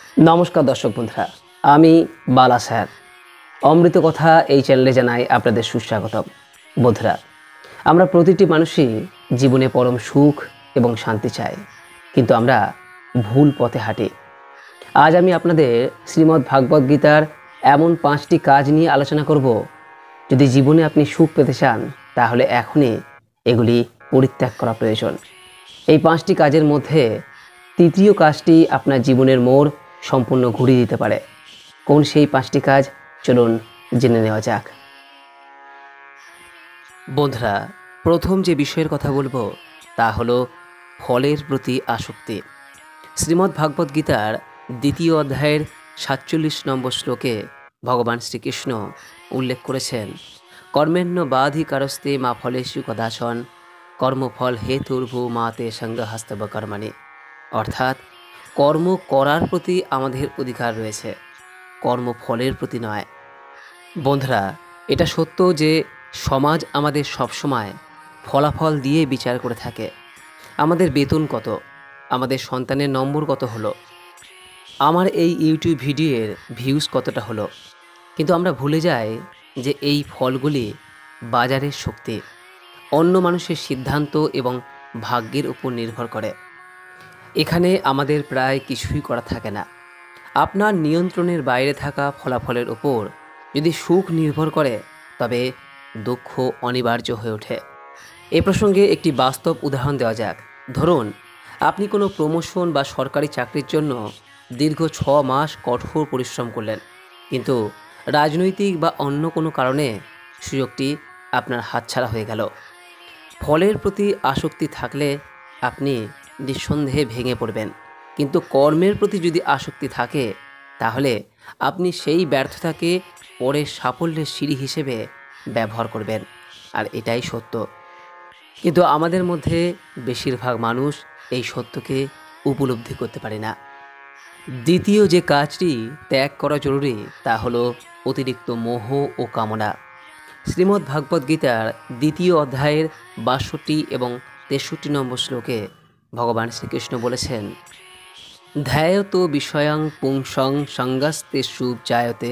নমস্কার দর্শক বন্ধুরা, আমি বালা স্যার। অমৃত কথা এই চ্যানেলে জানাই আপনাদের সুস্বাগতম। বন্ধুরা, আমরা প্রতিটি মানুষই জীবনে পরম সুখ এবং শান্তি চাই, কিন্তু আমরা ভুল পথে হাঁটি। আজ আমি আপনাদের শ্রীমদ্ ভাগবত গীতার এমন 5টি কাজ নিয়ে আলোচনা করব। যদি জীবনে আপনি সুখ পেতে চান, তাহলে এখনই এগুলি পরিত্যাগ করা প্রয়োজন। এই 5টি কাজের মধ্যে তৃতীয় কাজটি আপনার জীবনের মোড় সম্পূর্ণ ঘুরিয়ে দিতে পারে। কোন সেই 5টি কাজ, চলুন জেনে নেওয়া যাক। বন্ধুরা, প্রথম যে বিষয়ের কথা বলবো তা হলো ফলের প্রতি আসক্তি। শ্রীমদ্ ভাগবত গীতার 2য় অধ্যায়ের 47 নম্বর শ্লোকে ভগবান শ্রীকৃষ্ণ উল্লেখ করেছেন, কর্মেণ্য বাধিকারস্তে মা ফলেষু কদাচন কর্মফল হেতুর্ভু মাতে সঙ্গহস্তব কর্মাণি। অর্থাৎ কর্ম করার প্রতি আমাদের অধিকার রয়েছে, কর্মফলের প্রতি নয়। বন্ধুরা, এটা সত্য যে সমাজ আমাদের সবসময় ফলাফল দিয়ে বিচার করে থাকে। আমাদের বেতন কত, আমাদের সন্তানের নম্বর কত হলো, আমার এই ইউটিউব ভিডিওর ভিউজ কতটা হলো, কিন্তু আমরা ভুলে যাই যে এই ফলগুলি বাজারের শক্তি, অন্য মানুষের সিদ্ধান্ত এবং ভাগ্যের উপর নির্ভর করে। এখানে আমাদের প্রায় কিছুই করা থাকে না। আপনার নিয়ন্ত্রণের বাইরে থাকা ফলাফলের উপর যদি সুখ নির্ভর করে, তবে দুঃখ অনিবার্য হয়ে ওঠে। এ প্রসঙ্গে একটি বাস্তব উদাহরণ দেওয়া যাক। ধরুন, আপনি কোনো প্রমোশন বা সরকারি চাকরির জন্য দীর্ঘ 6 মাস কঠোর পরিশ্রম করলেন, কিন্তু রাজনৈতিক বা অন্য কোনো কারণে সুযোগটি আপনার হাতছাড়া হয়ে গেল। ফলের প্রতি আসক্তি থাকলে আপনি নিঃসন্দেহে ভেঙে পড়বেন, কিন্তু কর্মের প্রতি যদি আসক্তি থাকে, তাহলে আপনি সেই ব্যর্থতাকে পরে সাফল্যের সিঁড়ি হিসেবে ব্যবহার করবেন। আর এটাই সত্য, কিন্তু আমাদের মধ্যে বেশিরভাগ মানুষ এই সত্যকে উপলব্ধি করতে পারে না। দ্বিতীয় যে কাজটি ত্যাগ করা জরুরি তা হলো অতিরিক্ত মোহ ও কামনা। শ্রীমদ্ ভাগবত গীতার 2য় অধ্যায়ের 62 এবং 63 নম্বর শ্লোকে ভগবান শ্রীকৃষ্ণ বলেছেন, ধ্যায়ত বিষয়ং পুংসং সঙ্গস্তেষু জায়তে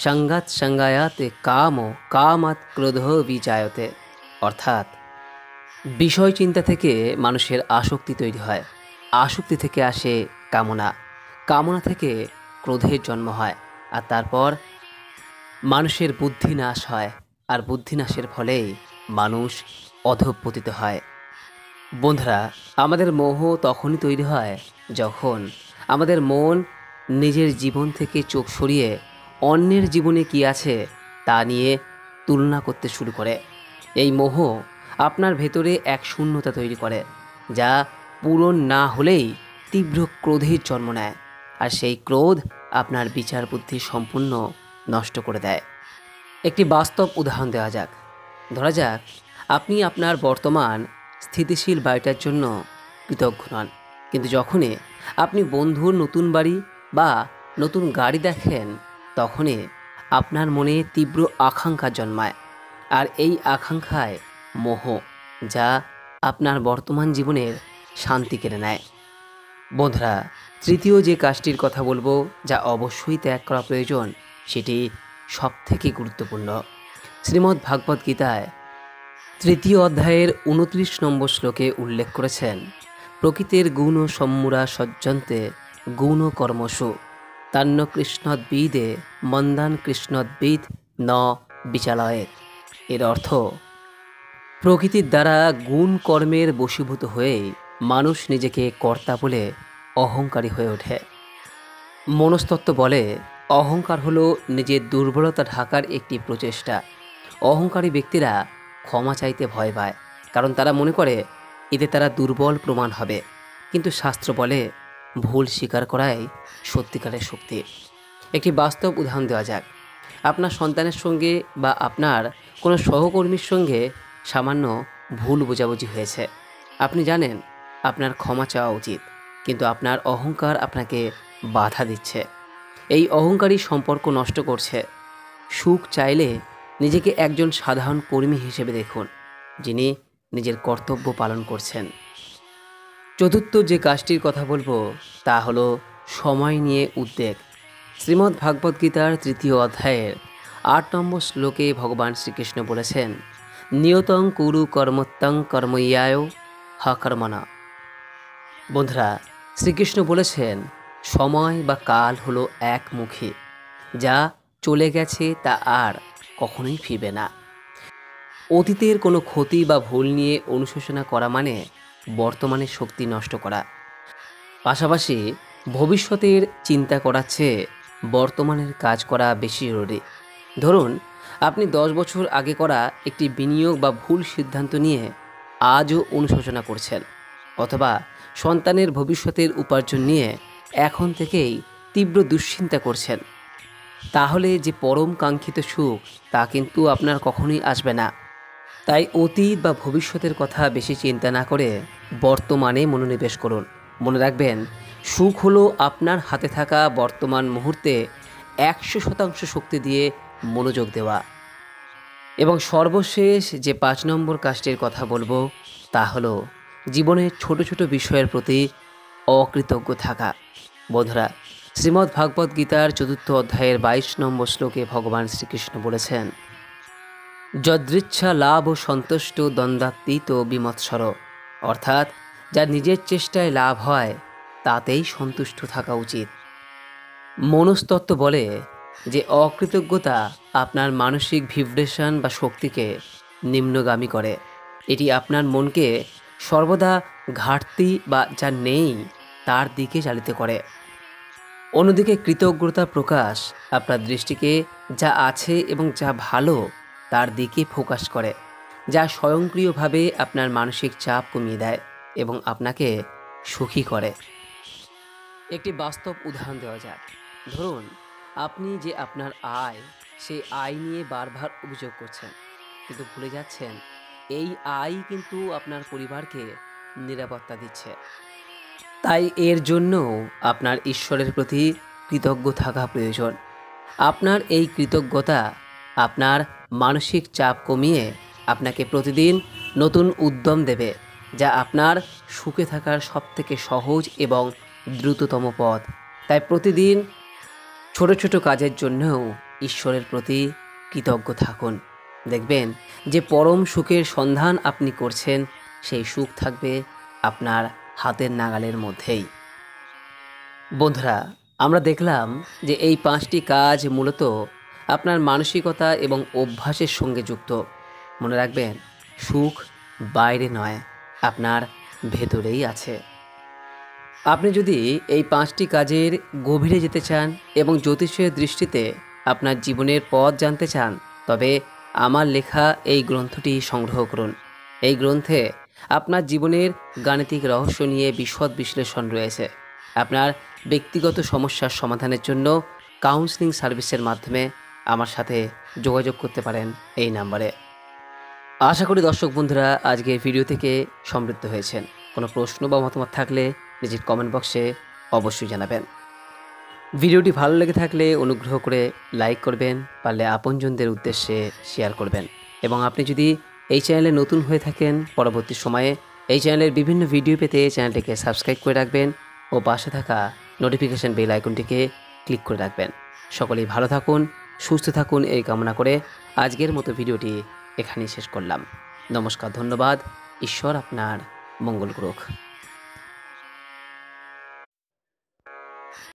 সঙ্গাত সঙ্গায়াতে কাম কামাত ক্রোধ বিজায়তে। অর্থাৎ বিষয় চিন্তা থেকে মানুষের আসক্তি তৈরি হয়, আসক্তি থেকে আসে কামনা, কামনা থেকে ক্রোধের জন্ম হয়, আর তারপর মানুষের বুদ্ধি নাশ হয়, আর বুদ্ধি নাশের ফলেই মানুষ অধঃপতিত হয়। বন্ধুরা, আমাদের মোহ তখনই তৈরি হয় যখন আমাদের মন নিজের জীবন থেকে চোখ সরিয়ে অন্যের জীবনে কি আছে তা নিয়ে তুলনা করতে শুরু করে। এই মোহ আপনার ভেতরে এক শূন্যতা তৈরি করে, যা পূরণ না হলেই তীব্র ক্রোধের জন্ম নেয়, আর সেই ক্রোধ আপনার বিচার বুদ্ধি সম্পূর্ণ নষ্ট করে দেয়। একটি বাস্তব উদাহরণ দেওয়া যাক। ধরা যাক, আপনি আপনার বর্তমান স্থিতিশীল বাড়িটার জন্য কৃতজ্ঞ নন, কিন্তু যখনই আপনি বন্ধুর নতুন বাড়ি বা নতুন গাড়ি দেখেন, তখনই আপনার মনে তীব্র আকাঙ্ক্ষা জন্মায়, আর এই আকাঙ্ক্ষায় মোহ, যা আপনার বর্তমান জীবনের শান্তি কেড়ে নেয়। বন্ধুরা, তৃতীয় যে কাজটির কথা বলবো, যা অবশ্যই ত্যাগ করা প্রয়োজন, সেটি সবথেকে গুরুত্বপূর্ণ। শ্রীমদ্ ভাগবত গীতায় 3য় অধ্যায়ের 29 নম্বর শ্লোকে উল্লেখ করেছেন, প্রকৃতির গুণ সম্মূঢ়া সজ্জন্তে গুণ কর্মসু তান্ন কৃষ্ণদ্বিদে মন্দান কৃষ্ণদ্বিদ ন বিচালয়েত। এর অর্থ, প্রকৃতির দ্বারা গুণ কর্মের বশীভূত হয়েই মানুষ নিজেকে কর্তা বলে অহংকারী হয়ে ওঠে। মনস্তত্ত্ব বলে, অহংকার হলো নিজের দুর্বলতা ঢাকার একটি প্রচেষ্টা। অহংকারী ব্যক্তিরা ক্ষমা চাইতে ভয় পায়, কারণ তারা মনে করে এতে তারা দুর্বল প্রমাণ হবে। কিন্তু শাস্ত্র বলে, ভুল স্বীকার করাই সত্যিকারের শক্তি। একটি বাস্তব উদাহরণ দেওয়া যাক। আপনার সন্তানের সঙ্গে বা আপনার কোনো সহকর্মীর সঙ্গে সামান্য ভুল বোঝাবুঝি হয়েছে। আপনি জানেন আপনার ক্ষমা চাওয়া উচিত, কিন্তু আপনার অহংকার আপনাকে বাধা দিচ্ছে। এই অহংকারী সম্পর্ক নষ্ট করছে। সুখ চাইলে নিজেকে একজন সাধারণ কর্মী হিসেবে দেখুন, যিনি নিজের কর্তব্য পালন করছেন। চতুর্থ যে কাজটির কথা বলবো তা হলো সময় নিয়ে উদ্বেগ। শ্রীমদ্ ভাগবত গীতার 3য় অধ্যায়ের 8 নম্বর শ্লোকে ভগবান শ্রীকৃষ্ণ বলেছেন, নিয়তং কুরু কর্মত্তং কর্মইয়ায় হকর্মণা। বন্ধুরা, শ্রীকৃষ্ণ বলেছেন সময় বা কাল হলো একমুখী, যা চলে গেছে তা আর কখনোই ফিরবে না। অতীতের কোনো ক্ষতি বা ভুল নিয়ে অনুশোচনা করা মানে বর্তমানের শক্তি নষ্ট করা। পাশাপাশি ভবিষ্যতের চিন্তা করার চেয়ে বর্তমানের কাজ করা বেশি জরুরি। ধরুন, আপনি 10 বছর আগে করা একটি বিনিয়োগ বা ভুল সিদ্ধান্ত নিয়ে আজও অনুশোচনা করছেন, অথবা সন্তানের ভবিষ্যতের উপার্জন নিয়ে এখন থেকেই তীব্র দুশ্চিন্তা করছেন, তাহলে যে পরম কাঙ্ক্ষিত সুখ তা কিন্তু আপনার কখনোই আসবে না। তাই অতীত বা ভবিষ্যতের কথা বেশি চিন্তা না করে বর্তমানে মনোনিবেশ করুন। মনে রাখবেন, সুখ হলো আপনার হাতে থাকা বর্তমান মুহূর্তে 100% শক্তি দিয়ে মনোযোগ দেওয়া। এবং সর্বশেষ যে 5 নম্বর কাজটির কথা বলবো তা হলো জীবনের ছোট ছোট বিষয়ের প্রতি অকৃতজ্ঞ থাকা। বন্ধুরা, শ্রীমদ্ ভাগবত গীতার 4th অধ্যায়ের 22 নম্বর শ্লোকে ভগবান শ্রীকৃষ্ণ বলেছেন, যদৃচ্ছা লাভ ও সন্তুষ্ট দ্বন্দ্বাতীত বিমৎসর। অর্থাৎ, যা নিজের চেষ্টায় লাভ হয় তাতেই সন্তুষ্ট থাকা উচিত। মনস্তত্ত্ব বলে যে অকৃতজ্ঞতা আপনার মানসিক ভিব্রেশন বা শক্তিকে নিম্নগামী করে। এটি আপনার মনকে সর্বদা ঘাটতি বা যা নেই তার দিকে চালিত করে। অন্যদিকে কৃতজ্ঞতা প্রকাশ আপনার দৃষ্টিকে যা আছে এবং যা ভালো তার দিকে ফোকাস করে, যা স্বয়ংক্রিয়ভাবে আপনার মানসিক চাপ কমিয়ে দেয় এবং আপনাকে সুখী করে। একটি বাস্তব উদাহরণ দেওয়া যাক। ধরুন, আপনি যে আপনার আয়, সেই আয় নিয়ে বারবার অভিযোগ করছেন, কিন্তু ভুলে যাচ্ছেন এই আয় কিন্তু আপনার পরিবারকে নিরাপত্তা দিচ্ছে। তাই এর জন্য আপনার ঈশ্বরের প্রতি কৃতজ্ঞ থাকা প্রয়োজন। আপনার এই কৃতজ্ঞতা আপনার মানসিক চাপ কমিয়ে আপনাকে প্রতিদিন নতুন উদ্যম দেবে, যা আপনার সুখে থাকার সবথেকে সহজ এবং দ্রুততম পথ। তাই প্রতিদিন ছোট ছোট কাজের জন্যও ঈশ্বরের প্রতি কৃতজ্ঞ থাকুন। দেখবেন যে পরম সুখের সন্ধান আপনি করছেন, সেই সুখ থাকবে আপনার হাতের নাগালের মধ্যেই। বন্ধুরা, আমরা দেখলাম যে এই 5টি কাজ মূলত আপনার মানসিকতা এবং অভ্যাসের সঙ্গে যুক্ত। মনে রাখবেন, সুখ বাইরে নয়, আপনার ভেতরেই আছে। আপনি যদি এই 5টি কাজের গভীরে যেতে চান এবং জ্যোতিষের দৃষ্টিতে আপনার জীবনের পথ জানতে চান, তবে আমার লেখা এই গ্রন্থটি সংগ্রহ করুন। এই গ্রন্থে আপনার জীবনের গাণিতিক রহস্য নিয়ে বিশদ বিশ্লেষণ রয়েছে। আপনার ব্যক্তিগত সমস্যার সমাধানের জন্য কাউন্সেলিং সার্ভিসের মাধ্যমে আমার সাথে যোগাযোগ করতে পারেন এই নাম্বারে। আশা করি দর্শক বন্ধুরা আজকের ভিডিও থেকে সমৃদ্ধ হয়েছেন। কোনো প্রশ্ন বা মতামত থাকলে নিজের কমেন্ট বক্সে অবশ্যই জানাবেন। ভিডিওটি ভালো লেগে থাকলে অনুগ্রহ করে লাইক করবেন, পারলে আপনজনদের উদ্দেশ্যে শেয়ার করবেন। এবং আপনি যদি এই চ্যানেলে নতুন হয়ে থাকেন, পরবর্তী সময়ে এই চ্যানেলের বিভিন্ন ভিডিও পেতে চ্যানেলটিকে সাবস্ক্রাইব করে রাখবেন ও পাশে থাকা নোটিফিকেশন বেল আইকনটিকে ক্লিক করে রাখবেন। সকলেই ভালো থাকুন, সুস্থ থাকুন এই কামনা করে আজকের মতো ভিডিওটি এখানেই শেষ করলাম। নমস্কার, ধন্যবাদ। ঈশ্বর আপনার মঙ্গল করুক।